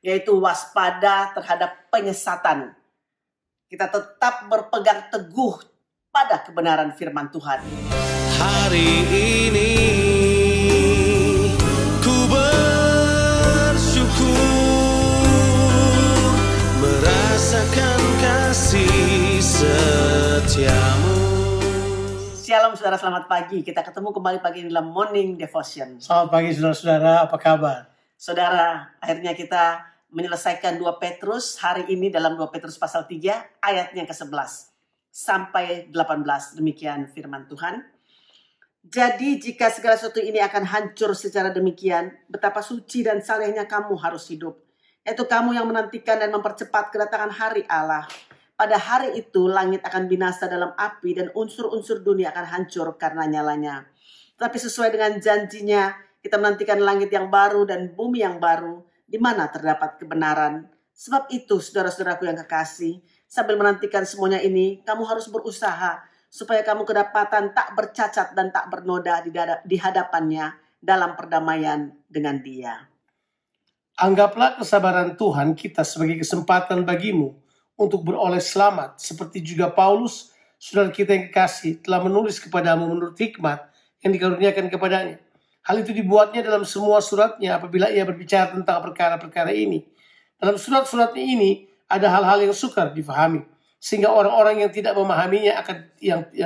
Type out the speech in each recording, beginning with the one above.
yaitu waspada terhadap penyesatan. Kita tetap berpegang teguh pada kebenaran firman Tuhan. Hari ini ku bersyukur merasakan kasih setiamu. Shalom saudara, selamat pagi. Kita ketemu kembali pagi ini dalam Morning Devotion. Selamat pagi saudara-saudara, apa kabar? Saudara, akhirnya kita menyelesaikan 2 Petrus hari ini dalam 2 Petrus pasal 3 ayatnya ke-11 sampai 18. Demikian firman Tuhan. Jadi jika segala sesuatu ini akan hancur secara demikian, betapa suci dan salehnya kamu harus hidup. Yaitu kamu yang menantikan dan mempercepat kedatangan hari Allah. Pada hari itu langit akan binasa dalam api dan unsur-unsur dunia akan hancur karena nyalanya. Tetapi sesuai dengan janjinya, kita menantikan langit yang baru dan bumi yang baru, di mana terdapat kebenaran. Sebab itu, saudara-saudaraku yang kekasih, sambil menantikan semuanya ini, kamu harus berusaha supaya kamu kedapatan tak bercacat dan tak bernoda di hadapannya dalam perdamaian dengan Dia. Anggaplah kesabaran Tuhan kita sebagai kesempatan bagimu untuk beroleh selamat, seperti juga Paulus, saudara kita yang kekasih, telah menulis kepadamu menurut hikmat yang dikaruniakan kepadanya. Hal itu dibuatnya dalam semua suratnya apabila ia berbicara tentang perkara-perkara ini. Dalam surat-suratnya ini ada hal-hal yang sukar difahami, sehingga orang-orang yang tidak memahaminya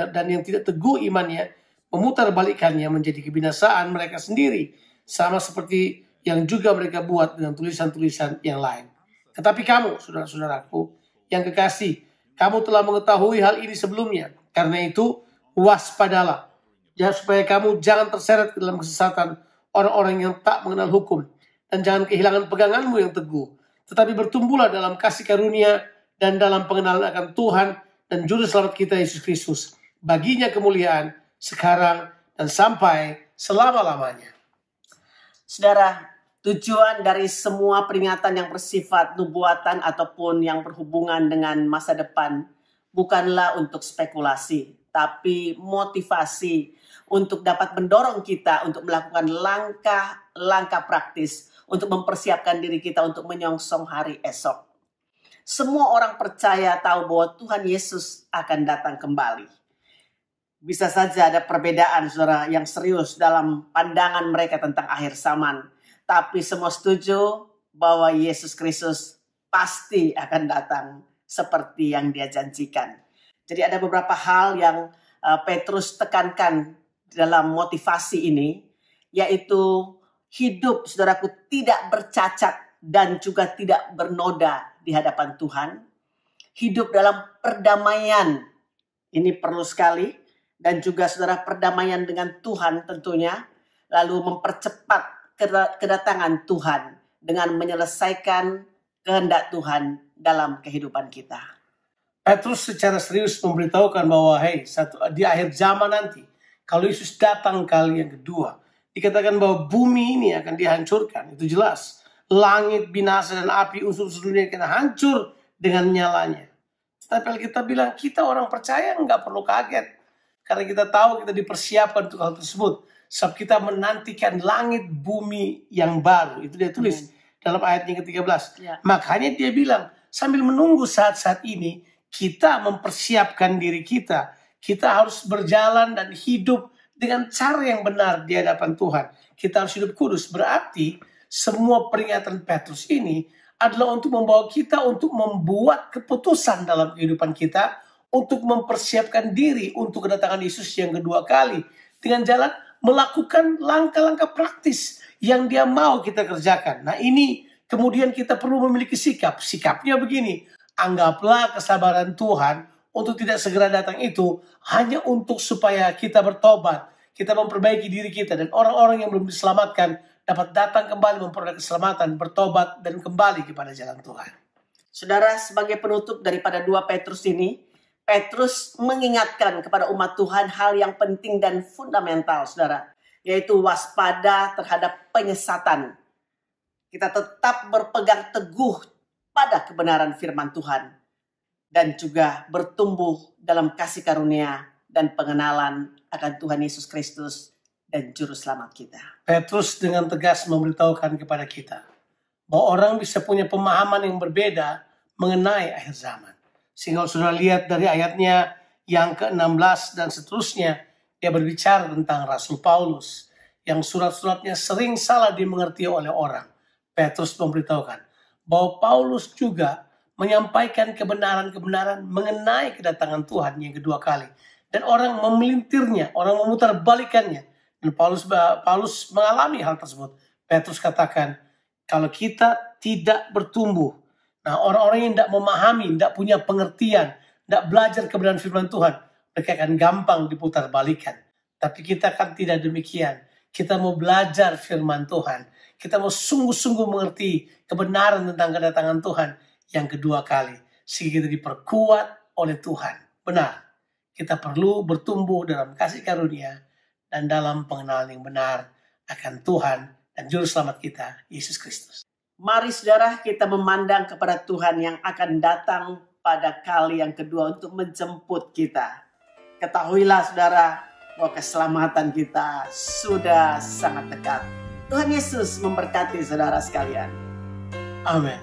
dan yang tidak teguh imannya memutarbalikannya menjadi kebinasaan mereka sendiri, sama seperti yang juga mereka buat dengan tulisan-tulisan yang lain. Tetapi kamu, saudara-saudaraku yang kekasih, kamu telah mengetahui hal ini sebelumnya. Karena itu, waspadalah. Ya, supaya kamu jangan terseret ke dalam kesesatan orang-orang yang tak mengenal hukum. Dan jangan kehilangan peganganmu yang teguh. Tetapi bertumbuhlah dalam kasih karunia dan dalam pengenalan akan Tuhan dan Juru Selamat kita Yesus Kristus. Baginya kemuliaan sekarang dan sampai selama-lamanya. Saudara, tujuan dari semua peringatan yang bersifat nubuatan ataupun yang berhubungan dengan masa depan bukanlah untuk spekulasi, tapi motivasi untuk dapat mendorong kita untuk melakukan langkah-langkah praktis untuk mempersiapkan diri kita untuk menyongsong hari esok. Semua orang percaya tahu bahwa Tuhan Yesus akan datang kembali. Bisa saja ada perbedaan, saudara, yang serius dalam pandangan mereka tentang akhir zaman. Tapi semua setuju bahwa Yesus Kristus pasti akan datang seperti yang Dia janjikan. Jadi ada beberapa hal yang Petrus tekankan dalam motivasi ini, yaitu hidup, saudaraku, tidak bercacat dan juga tidak bernoda di hadapan Tuhan. Hidup dalam perdamaian, ini perlu sekali. Dan juga saudara, perdamaian dengan Tuhan tentunya. Lalu mempercepat kedatangan Tuhan dengan menyelesaikan kehendak Tuhan dalam kehidupan kita. Petrus secara serius memberitahukan bahwa di akhir zaman nanti, kalau Yesus datang kali yang kedua, dikatakan bahwa bumi ini akan dihancurkan. Itu jelas. Langit binasa dan api unsur-unsur dunia akan hancur dengan nyalanya. Tapi kita bilang, kita orang percaya nggak perlu kaget. Karena kita tahu kita dipersiapkan untuk hal tersebut. Sebab kita menantikan langit bumi yang baru. Itu dia tulis dalam ayat yang ke-13. Ya. Makanya dia bilang, sambil menunggu saat-saat ini, kita mempersiapkan diri kita. Kita harus berjalan dan hidup dengan cara yang benar di hadapan Tuhan. Kita harus hidup kudus. Berarti semua peringatan Petrus ini adalah untuk membawa kita untuk membuat keputusan dalam kehidupan kita, untuk mempersiapkan diri untuk kedatangan Yesus yang kedua kali. Dengan jalan melakukan langkah-langkah praktis yang Dia mau kita kerjakan. Nah, ini kemudian kita perlu memiliki sikap. Sikapnya begini, anggaplah kesabaran Tuhan untuk tidak segera datang itu hanya untuk supaya kita bertobat, kita memperbaiki diri kita, dan orang-orang yang belum diselamatkan dapat datang kembali memperoleh keselamatan, bertobat, dan kembali kepada jalan Tuhan. Saudara, sebagai penutup daripada 2 Petrus ini, Petrus mengingatkan kepada umat Tuhan hal yang penting dan fundamental, saudara, yaitu waspada terhadap penyesatan. Kita tetap berpegang teguh pada kebenaran firman Tuhan dan juga bertumbuh dalam kasih karunia dan pengenalan akan Tuhan Yesus Kristus dan Juru Selamat kita. Petrus dengan tegas memberitahukan kepada kita bahwa orang bisa punya pemahaman yang berbeda mengenai akhir zaman. Sehingga saudara lihat dari ayatnya yang ke-16 dan seterusnya, dia berbicara tentang Rasul Paulus yang surat-suratnya sering salah dimengerti oleh orang. Petrus memberitahukan bahwa Paulus juga menyampaikan kebenaran-kebenaran mengenai kedatangan Tuhan yang kedua kali. Dan orang memelintirnya, orang memutarbalikannya. Dan Paulus mengalami hal tersebut. Petrus katakan, kalau kita tidak bertumbuh, nah orang-orang yang tidak memahami, tidak punya pengertian, tidak belajar kebenaran firman Tuhan, mereka akan gampang diputarbalikan. Tapi kita kan tidak demikian. Kita mau belajar firman Tuhan. Kita mau sungguh-sungguh mengerti kebenaran tentang kedatangan Tuhan yang kedua kali. Sehingga kita diperkuat oleh Tuhan. Benar, kita perlu bertumbuh dalam kasih karunia dan dalam pengenalan yang benar akan Tuhan dan Juru Selamat kita, Yesus Kristus. Mari saudara kita memandang kepada Tuhan yang akan datang pada kali yang kedua untuk menjemput kita. Ketahuilah saudara bahwa keselamatan kita sudah sangat dekat. Tuhan Yesus memberkati saudara sekalian. Amin.